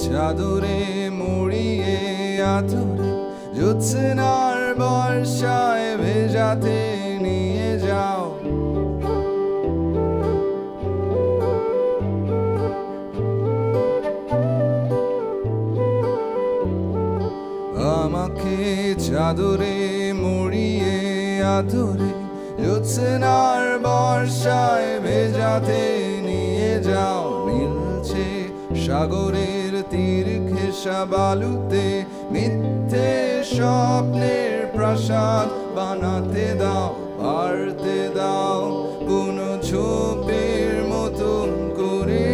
চাদরে মুড়িয়ে আঁচলে জ্যোৎস্নার বর্ষায় ভেজাতে নিয়ে যাও। আমাকে চাদরে মুড়িয়ে আঁচলে জ্যোৎস্নার বর্ষায় ভেজাতে নিয়ে যাও। নীলছে সাগরের তীর ঘেঁষা বালুতে মিথ্যে স্বপ্নের প্রাসাদ বানাতে দাও। পারতে দাও কোনো ছোপের মতন করে,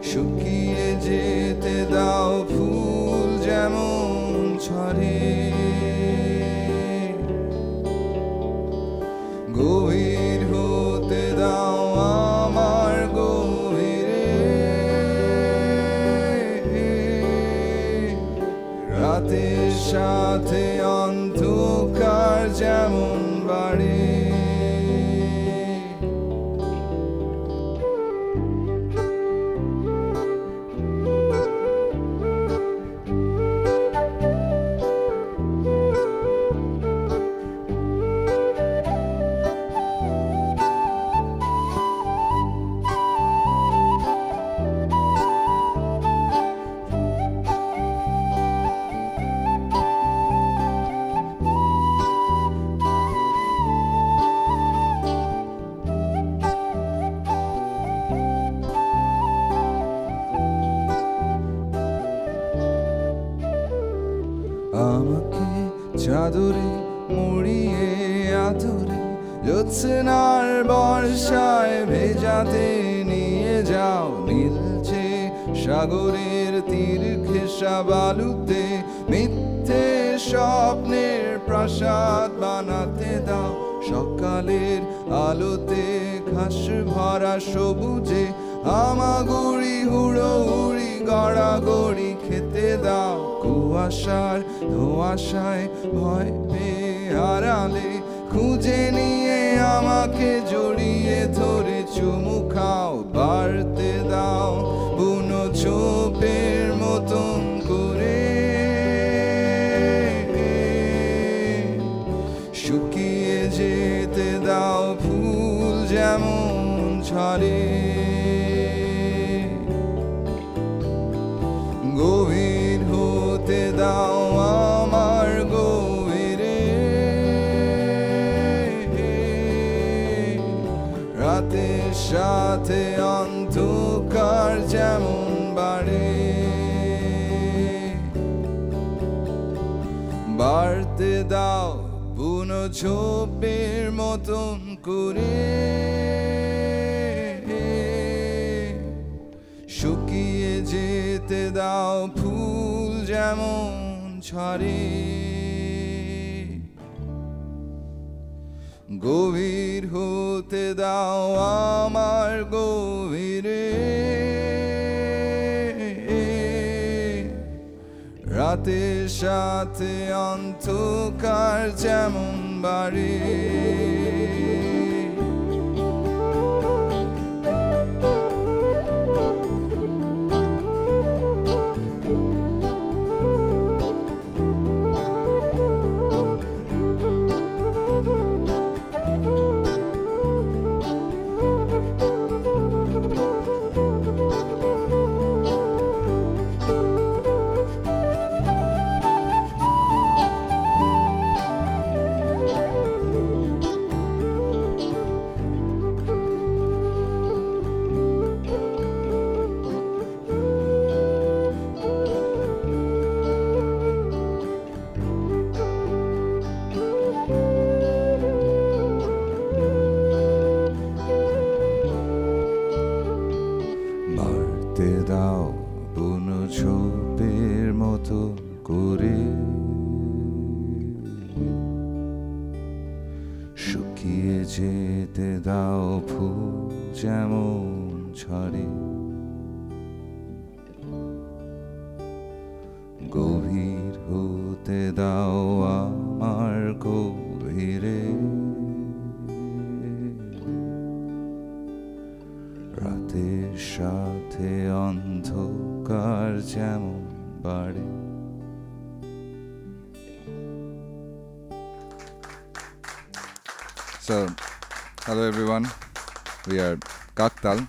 শুকিয়ে যেতে দাও ফুল যেমন ঝরে। গভীর হতে দাও আমার গভীরে, রাতের সাথে অন্ধকার যেমন বাড়ে। আমাকে চাদরে মুড়িয়ে আদরে জ্যোৎস্নার বর্ষায় ভেজাতে নিয়ে যাও। নীলছে সাগরের তীর ঘেঁষা বালুতে মিথ্যে স্বপ্নের প্রাসাদ বানাতে দাও। সকালের আলোতে ঘাস ভরা সবুজে হামাগুড়ি হুড়োহুড়ি গড়াগড়ি খেতে দাও। কুয়াশার ধোঁয়াশায় ভয় পেয়ে আড়ালে খুঁজে নিয়ে আমাকে জড়িয়ে ধরে চুমু খাও। বাড়তে দাও বুনো ছোপের মতন করে, শুকিয়ে যেতে দাও ফুল যেমন ঝরে। গভীর হতে দাও আমার গভীরে, রাতের সাথে অন্ধকার যেমন বাড়ে। বাড়তে দাও বুনো ঝোপের মতন করে, শুকিয়ে যেতে দাও ফুল যেমন ঝরে। গভীর হতে দাও আমার গভীরে, রাতের সাথে অন্ধকার যেমন বাড়ে। যেতে দাও ফুল যেমন ঝরে গভীর হতে দাও আমার গভীরে রাতের সাথে অন্ধকার যেমন বাড়ে So, hello everyone, we are Kaktal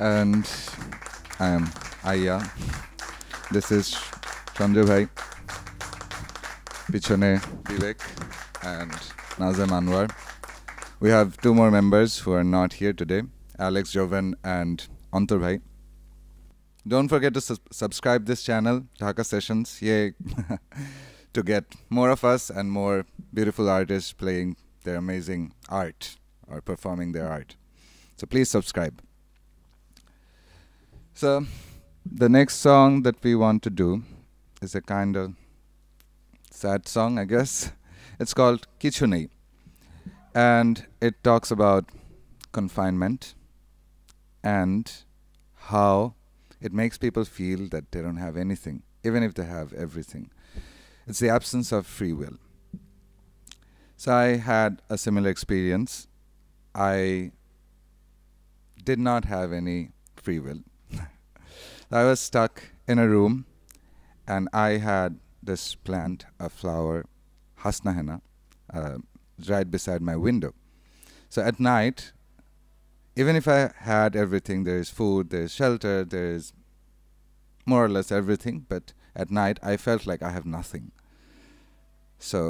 and I am Aya. This is Sanjay Bhai, Pichone Vivek and Nazem Anwar. We have two more members who are not here today, Alex Jovan and Antar Bhai. Don't forget to subscribe this channel, Dhaka Sessions, yay, to get more of us and more beautiful artists playing their amazing art or performing their art. So please subscribe. So the next song that we want to do is a kind of sad song, I guess. It's called Kichu Nei. And it talks about confinement and how it makes people feel that they don't have anything, even if they have everything. It's the absence of free will. So I had a similar experience. I did not have any free will. I was stuck in a room and I had this plant, a flower, Hasna Henna, right beside my window. So at night, even if I had everything, there is food, there is shelter, there is more or less everything, but at night I felt like I have nothing. So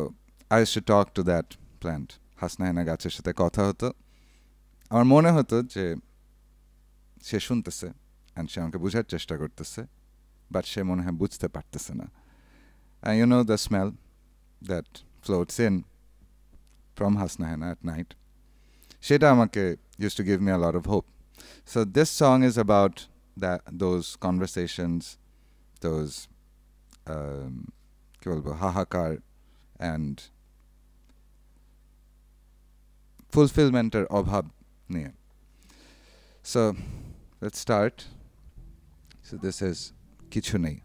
I used to talk to that plant. Hasna Henna গাছের সাথে কথা হতো আমার মনে হতো যে সে শুনতেছে and সে আমাকে বোঝার চেষ্টা করতেছে but সে মনে হয় বুঝতে পারতেছে না and you know the smell that floats in from Hasna Henna at night সেটা আমাকে used to give me a lot of hope. So this song is about those conversations, those কি বলবো হাহাকার and fulfillmenটের অভাব নিয়ে. So let's start. So this is Kichu Nei.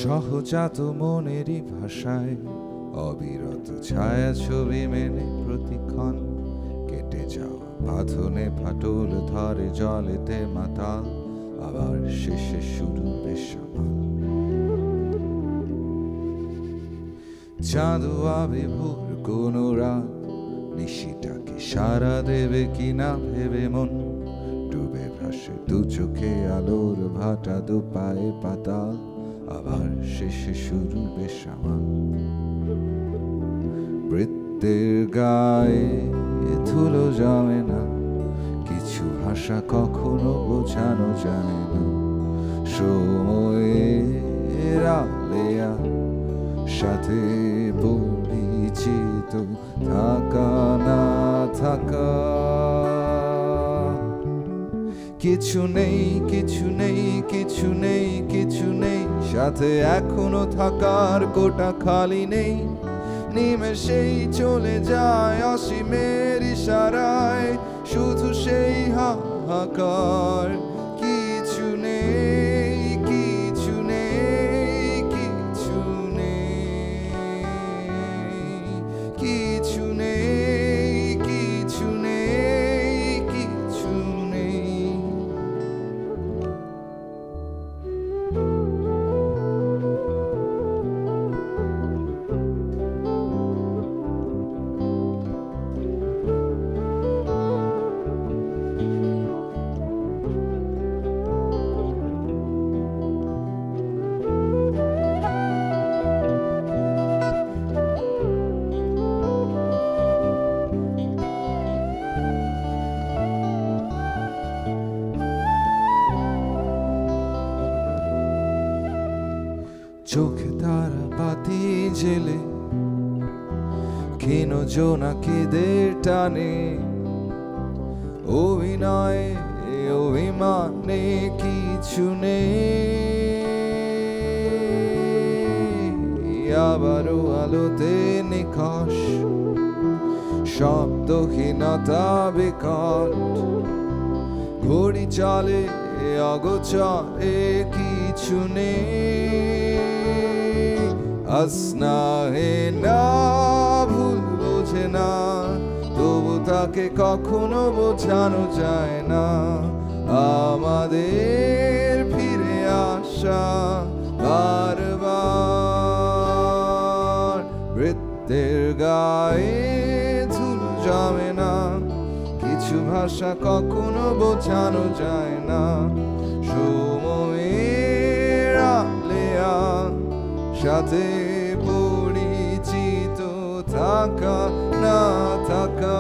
সহজাত মনেরই ভাষায় অবিরত ছায়া ছবি মেনে প্রতিক্ষণ কেটে যাওয়া বাঁধনে ফাটল ধরে জলেতে মাতাল আবার শেষে শুরু বেসামাল চাঁদু আবির্ভূর কোন রাত নিশিটাকে সারা দেবে কিনা ভেবে মন ডুবে ভাসে দু চোখে আলোর ভাটা দু পায়ে পাতাল আবার শেষে শুরু বেসামাল বৃত্তের গায়ে ধুলো জমে না কিছু ভাষা কখনো বোঝানো যায় না সময়ের আলেয়া সাথে পরিচিত থাকা না থাকা কিছু নেই কিছু নেই কিছু নেই কিছু নেই সাথে এখনো থাকার কোটা খালি নেই নিমেষেই চলে যায় অসীমের ইশারায় শুধু সেই হাহাকার কিছু নেই কিছু নেই কিছু নেই কিছু নেই কিছু নেই কিছু নেই চোখে তারা বাতি জেলে ক্ষীণ জোনাকিদের টানে অভিনয়ে অভিমানে কিছু নেই আবারও আলোতে নিখস শব্দহীনতা বিকট ঘড়ি চলে অগোচরে কিছু নেই আসনাহে না ভুল বোঝে না তবু তাকে কখনো বোঝানো যায় না আমাদের ফিরে আসা বারবার বৃত্তের গায়ে ধুল জমে না কিছু ভাষা কখনো বোঝানো যায় না সময়ের আলেয়া সাথে পরিচিত থাকা না থাকা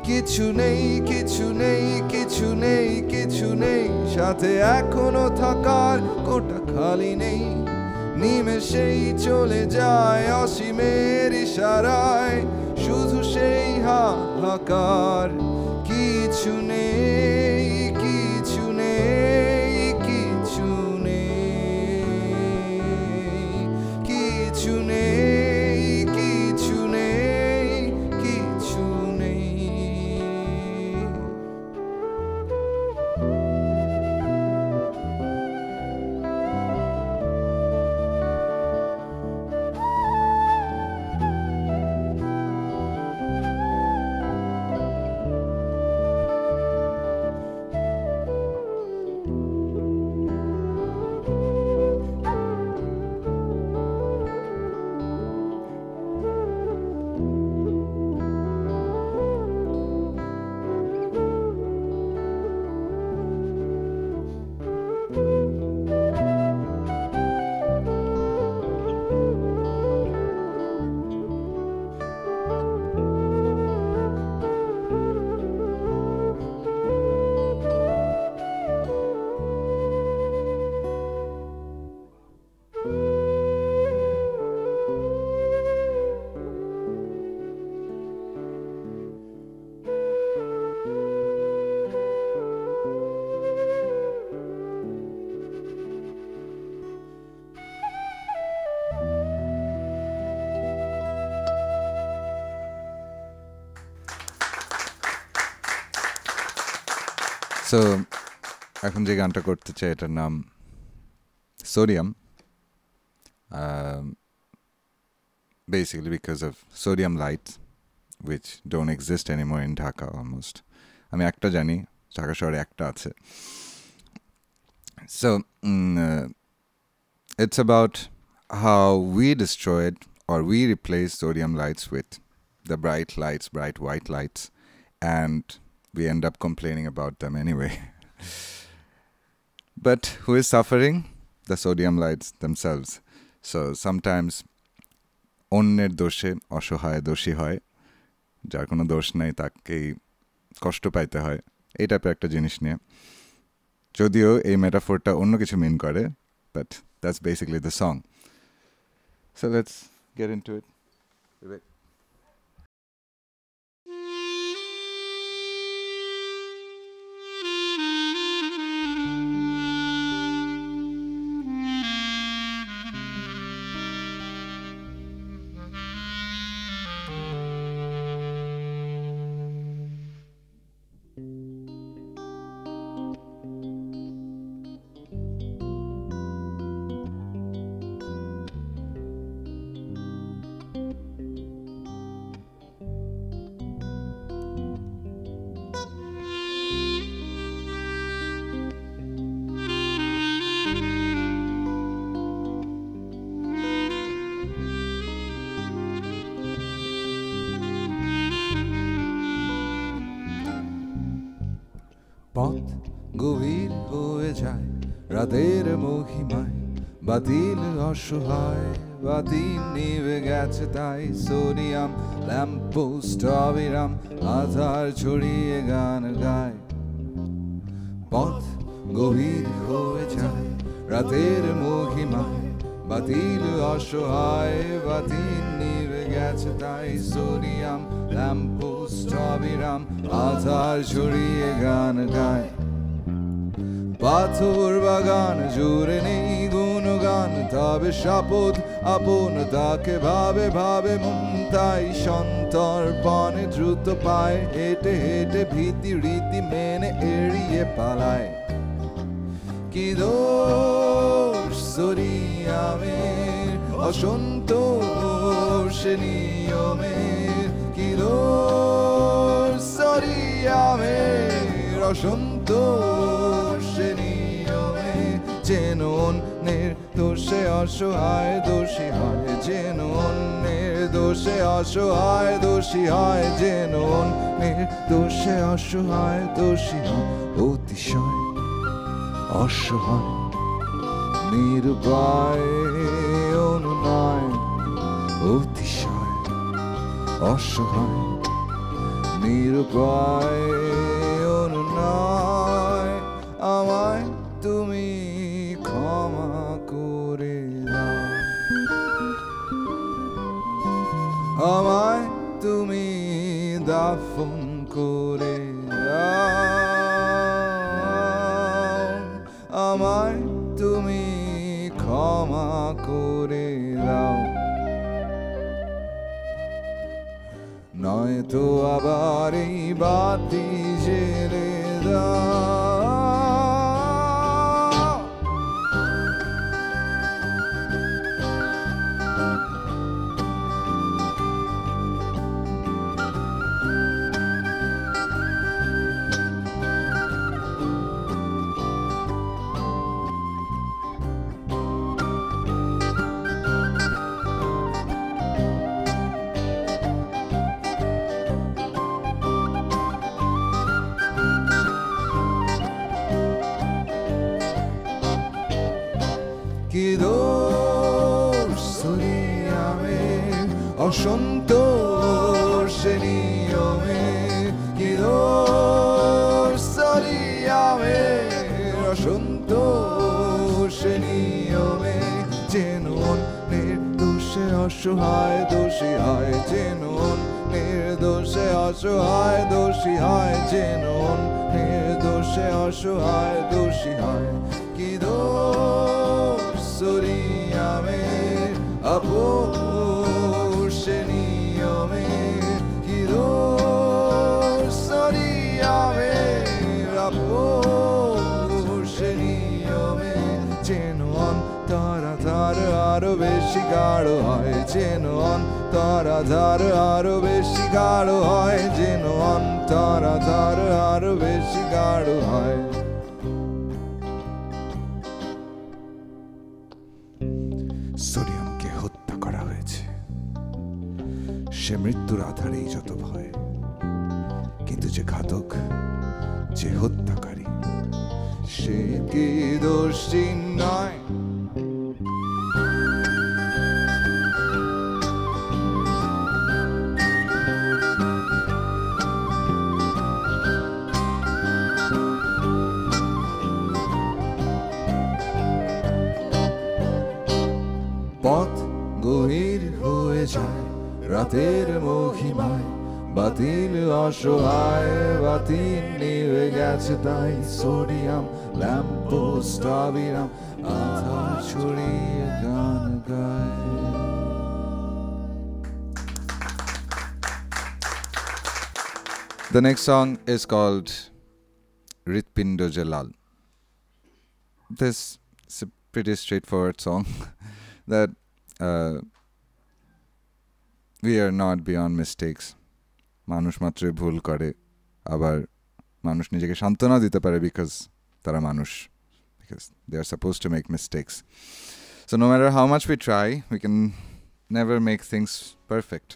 কিছু নেই কিছু নেই কিছু নেই কিছু নেই সাথে এখনো থাকার কোটা খালি নেই নিমেষেই চলে যায় অসীমের ইশারায় শুধু সেই হাহাকার কিছু নেই কিছু নেই কিছু নেই কিছু নেই কিছু নেই কিছু নেই So, এখন যে গানটা করতে চাই এটার নাম Sodium. Basically because of sodium lights which don't exist anymore in Dhaka almost. আমি একটা জানি ঢাকা শহরে একটা আছে. So, it's about how we destroyed or we replaced sodium lights with the bright lights, bright white lights, and we end up complaining about them anyway. But who is suffering? The sodium lights themselves. So sometimes অন্যের দোষে অসহায় দোষী হয় যার কোনো দোষ নাই তাকেই কষ্ট পাইতে হয় এই টাইপের একটা জিনিস নিয়ে যদিও এই মেটাফোরটা অন্য কিছু মিন করে but that's basically the song. So let's get into it. পথ গভীর হয়ে যায় রাতের মহিমায় বাতিল অসহায় বাতিল নিভে গেছে তাই সোডিয়াম ল্যাম্পপোস্ট অবিরাম আধার ছড়িয়ে গান গায় পথ গভীর হয়ে যায় রাতের মহিমায় বাতিল অসহায় বাতিল নিভে গেছে তাই সোডিয়াম ল্যাম্পপোস্ট অবিরাম আধার ছড়িয়ে গান গায় পাথর বাগান জুড়ে নেই গুণগান তবে শপথ আপন তাকে ভাবে ভাবে মন তাই সন্তর্পণে দ্রুত পায় হেঁটে হেঁটে ভীতি রীতি মেনে এড়িয়ে পালায় কি দোষ সোডিয়ামের অসন্তোষ নিয়মের কি দোষ সোডিয়ামের অসন্তোষ নিয়মে যেন অন্যের দোষে অসহায় দোষী হয় যেন অন্যের দোষে অসহায় দোষী হয় যেন অন্যের দোষে অসহায় দোষী হয় অতিশয় অসহায় নিরুপায় অনুনয় অতিশয় অসহায় নিরুপায় অনুনয় আমায় তুমি ক্ষমা করে দাও আমায় তুমি দাফন করে দাও আমায় তুমি ক্ষমা করে দাও নয়তো আবার এই বাতি জেলে দাও কি দোষ সোডিয়ামের অসন্তোষ নিয়মে কি দোষ সোডিয়ামের অসন্তোষ নিয়মে যেন অন্যের দোষে অসহায় দোষী হয় যেন অন্যের দোষে অসহায় দোষী হয় যেন অন্যের দোষে অসহায় দোষী হয় কি দোষ সোডিয়ামের আপোষ নিয়মে কি দোষ সোডিয়ামের আপোষ নিয়মে যেন অন্তরাধার আরো বেশি গাঢ় হয় যেন অন্তরাধার আরো বেশি গাঢ় হয় যেন অন্তরাধার আরো বেশি গাঢ় হয় সোডিয়ামকে হত্যা করা হয়েছে সে মৃত্যুর আধারেই যত ভয় কিন্তু যে ঘাতক যে হত্যাকারী সে কি দোষী নয় পথ গভীর হয়ে যায় রাতের মহিমায় বাতিল অসহায় বাতিল নিভে গেছে তাই সোডিয়াম ল্যাম্পপোস্ট অবিরাম আধার ছড়িয়ে গান গায় The next song is called Ritpindo Jalal. This is a pretty straightforward song that we are not beyond mistakes. মানুষ মাত্রই ভুল করে আবার মানুষ নিজেকে সান্ত্বনা দিতে পারে because তারা মানুষ because they are supposed to make mistakes. So no matter how much we try, we can never make things perfect.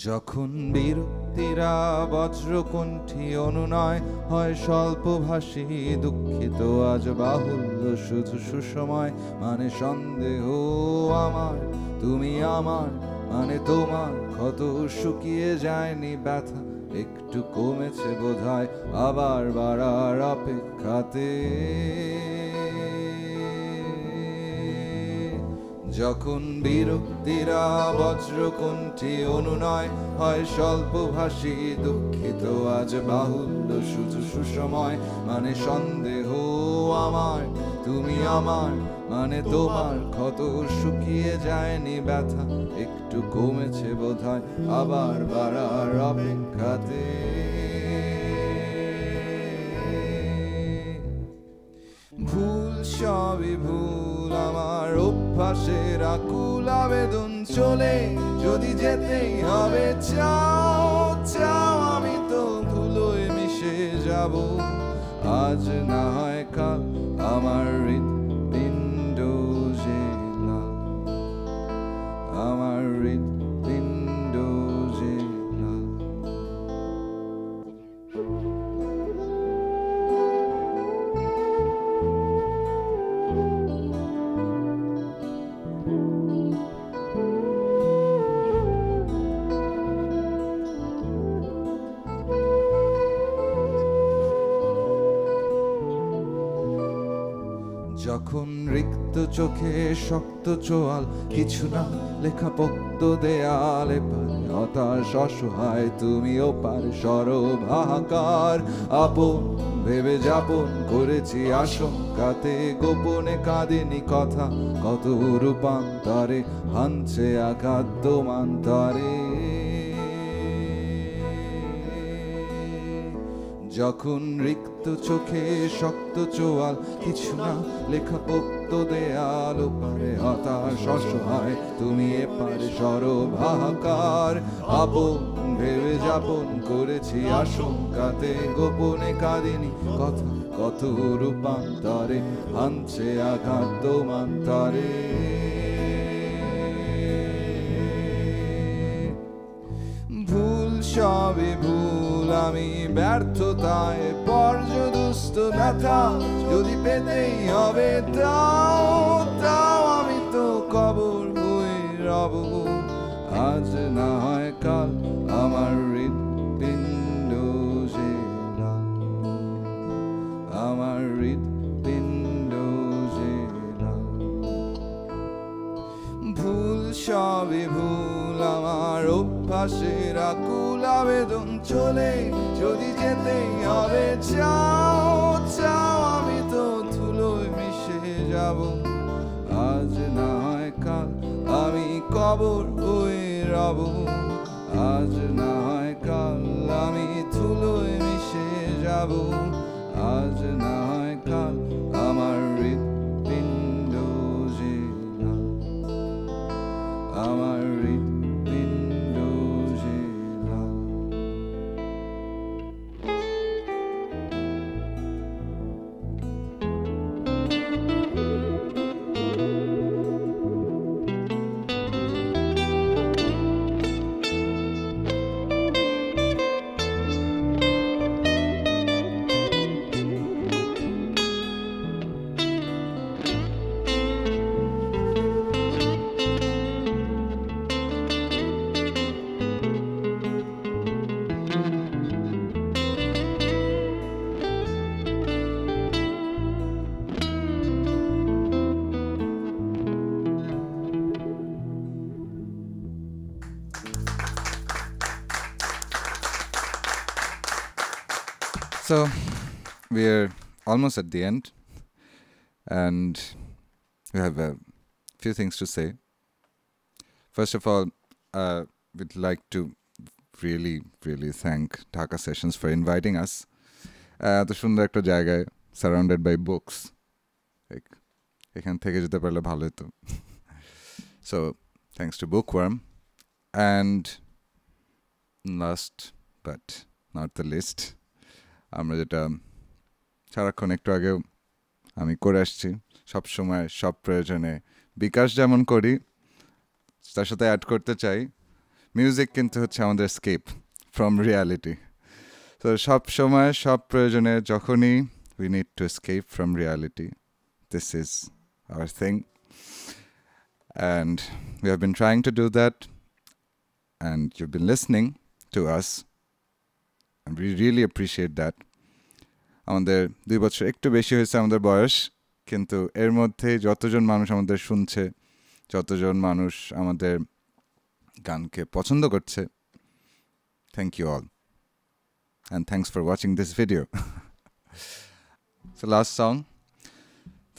যখন বিরক্তিরা বজ্রকণ্ঠী অনুনয় হয় স্বল্পভাষী দুঃখিত আজ বাহুল্য শুধু সুসময় মানে সন্দেহ আমার তুমি আমার মানে তোমার ক্ষত শুকিয়ে যায়নি ব্যথা একটু কমেছে বোধহয় আবার বাড়ার অপেক্ষাতে যখন বিরক্তিরা বজ্রকণ্ঠী অনুনয় হয় স্বল্পভাষী দুঃখিত আজ বাহুল্য শুধু সুসময় মানে সন্দেহ আমার তুমি আমার মানে তোমার ক্ষত শুকিয়ে যায়নি ব্যথা একটু কমেছে বোধহয় আবার বাড়ার অপেক্ষাতে ভুল সবই ভুল আমার অভ্যাসের আকুল আবেদন চলে যদি যেতেই হবে চাও চাও আমি তো ধুলোয় মিশে যাব আজ না হয় কাল আমার হৃৎপিণ্ড যে লাল আমার হৃৎপিণ্ড যে লাল যখন রিক্ত চোখে শক্ত চোয়াল কিছু না লেখা পোক্ত দেয়ালে পারে হতাশ অসহায় তুমিও পারে সরব হাহাকার আপন ভেবে যাপন করেছি আশঙ্কাতে গোপনে কাঁদিনি কথা কত রূপান্তরে হানছে আঘাত দোমান্তরে যখন রিক্ত চোখে শক্ত চোয়াল কিছু না লেখা পোক্ত দেয়াল পারে হতাশ অসহায় তুমি এপারে সরব হাহাকার আপন ভেবে যাপন করেছি আশঙ্কাতে গোপনে কাঁদিনি কথা কত রূপান্তরে হানছে আঘাত দোমান্তরে ভুল সবই ভুল আমি ব্যর্থতায় পর্যদুষ্ট ব্যথা যদি পেতেই হবে তাও তাও আমি তো কবর হয়ে রব আজ না হয় কাল আমার হৃৎপিণ্ড যে লাল আমার হৃৎপিণ্ড যে লাল ভুল সবই ভুল আমার অভ্যাসের আকুল আবেদন চলে যদি যেতেই হবে চাও চাও আমি তো ধুলোয় মিশে যাব আজ না হয় কাল আমি কবর হয়ে রব আজ না হয় কাল আমি ধুলোয় মিশে যাব আজ না হয় কাল আমার হৃৎপিণ্ড যে লাল আমার হৃৎপিণ্ড যে লাল So we're almost at the end, and we have a few things to say. First of all, we'd like to really, really thank Dhaka Sessions for inviting us. এত সুন্দর একটা জায়গায় সারাউন্ডেড বাই বুকস, এখান থেকে যেতে পারলে ভালো হতো। So thanks to Bookworm, and last but not the least, আমরা যেটা সারাক্ষণ একটু আগেও আমি করে আসছি, সবসময় সব প্রয়োজনে বিকাশ যেমন করি, তার সাথে অ্যাড করতে চাই মিউজিক কিন্তু হচ্ছে আমাদের স্কেপ ফ্রম রিয়ালিটি। তো সব সময় সব প্রয়োজনে যখনই we need to escape from reality, this is our thing, and we have been trying to do that, and you've been listening to us, and we really appreciate that. আমাদের 2 বছর একটু বেশি হয়েছে আমাদের বয়স, কিন্তু এর মধ্যে যতজন মানুষ আমাদের শুনছে, যতজন মানুষ আমাদের গানকে পছন্দ করছে, thank you all, and thanks for watching this video. So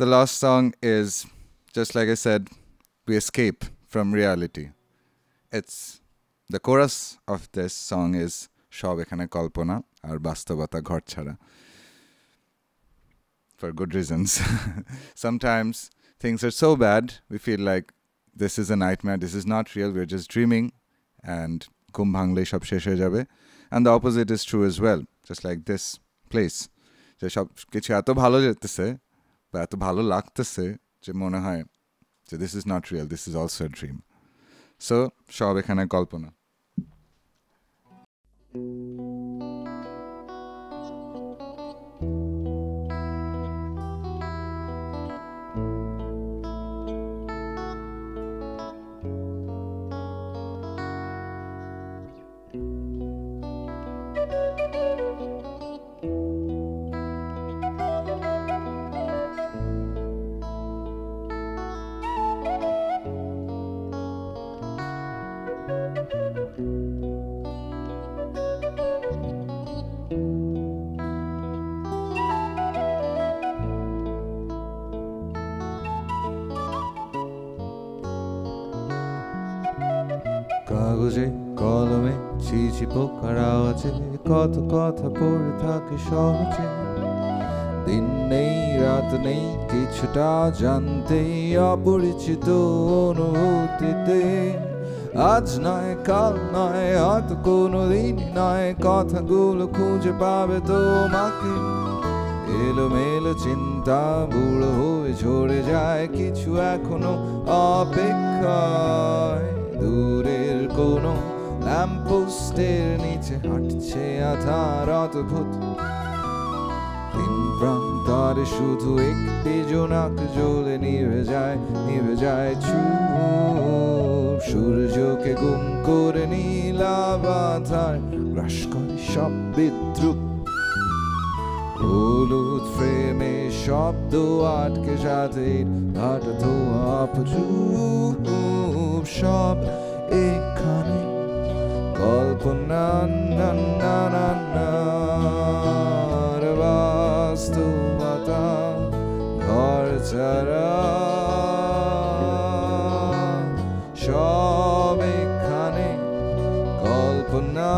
the last song is, just like I said, we escape from reality. It's the chorus of this song is সব এখানে কল্পনা আর বাস্তবতা ঘর ছাড়া, for good reasons. Sometimes things are so bad we feel like this is a nightmare, this is not real, we're just dreaming, and ঘুম ভাঙলেই সব শেষ হয়ে যাবে. And the opposite is true as well, just like this place, যে সব কিছু এত ভালো যেতেছে বা এত ভালো লাগতেছে যে মনে হয় যে this is not real, this is also a dream. So সব এখানে কল্পনা. কাগজে কলমে চিঠি পোকার আওয়াজে কত কথা পড়ে থাকে সহজে, দিন নেই রাত নেই কিছুটা জানতে, অপরিচিত অনুভূতিতে, আজ নয় কাল নয় হয়তো কোনো দিন নয়, কথাগুলো খুঁজে পাবে তোমাকে। এলোমেলো চিন্তা বুড়ো হয়ে ঝরে যায়, কিছু এখনো অপেক্ষায়, দূরের কোনো ল্যাম্পপোস্টের নিচে হাঁটছে আধার অদ্ভুত, তিন প্রান্তরে শুধু একটি জোনাক জ্বলে নিভে যায় চুপ, সূর্যকে গুম করে নীলাবাধার গ্রাস করে সব বিদ্রুপ, হলুদ ফ্রেমে শব্দ আটকে সাথে হঠাৎ অপরূপ, সব এখানে কল্পনা বাস্তবতা ঘর ছাড়া, সব এখানে কল্পনা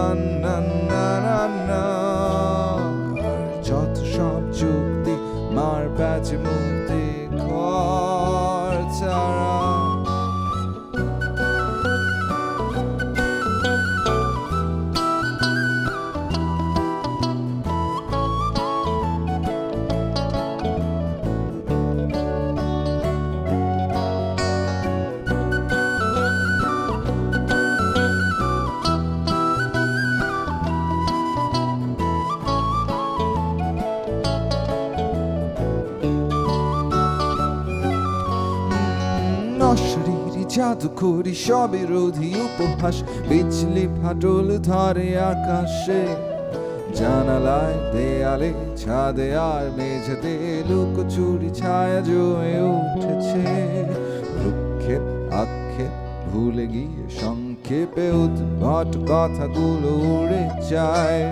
যত সব যুক্তি মার প্যাচে মুক্তি ঘর ছাড়া। অশরীরী জাদুকরি সবিরোধী উপহাস, বিজলি ফাটল ধরে আকাশে, জানালায় দেয়ালে ছাদে আর মেঝেতে লুকোচুরি ছায়া জমে উঠেছে, ভ্রুক্ষেপ আক্ষেপ ভুলে গিয়ে সংক্ষেপে উদ্ভট কথাগুলো উড়ে যায়,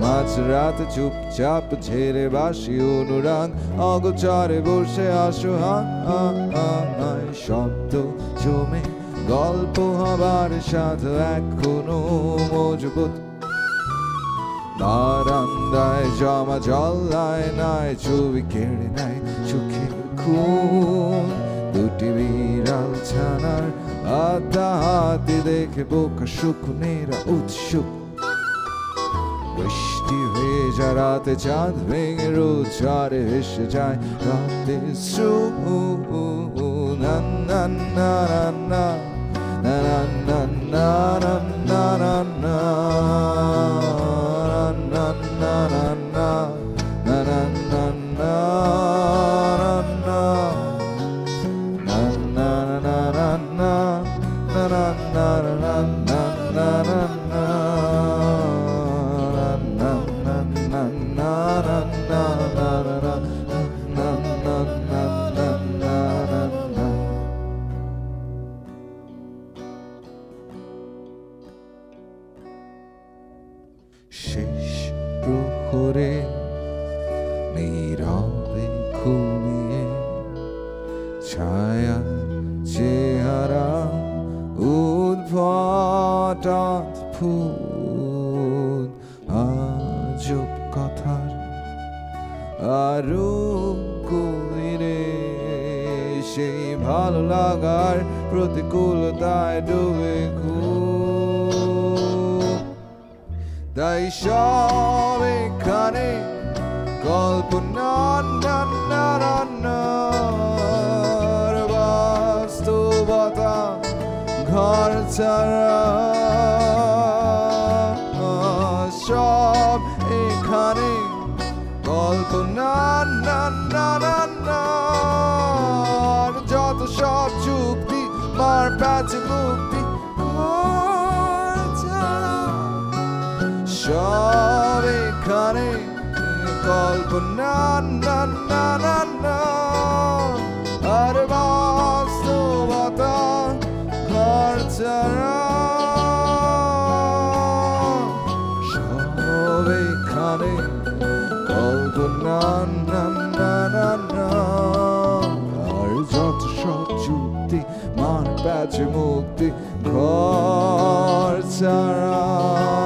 মাঝরাতে চুপচাপ ঝেড়ে বাসি অনুরাগ, অগোচরে বসে অসহায়, শব্দ জমে গল্প হবার সাথে এখনো মজবুত, বারান্দায় জমা জল নাই, ছবি কেড়ে নেয় চোখের খুন, দুটি বিড়াল ছানার হাতাহাতি দেখে বোকা শুকুনেরা উৎসুক, বৃষ্টি ভেজা রাতে চাঁদ ভেঙে রোদ ঝড়ে ভেসে যায় রাতে না না না না না না না না না শেষ প্রহরে নীরবে ঘুমিয়ে ছায়া চেহারা উদ্ভট অদ্ভুত আজব কথার আরো গভীরে সেই ভালো লাগার প্রতিকূলতায় ডুবে তাই সব এখানে কল্পনা বাস্তবতা ঘর ছাড়া সব এখানে কল্পনা যত সব চুক্তি মার প্যাচে মুক্তি সব এখানে কল্পনা আর বাস্তবতা ঘর ছাড়া সব এখানে কল্পনা আর যত সব চুক্তি মার প্যাচে মুক্তি ঘর ছাড়া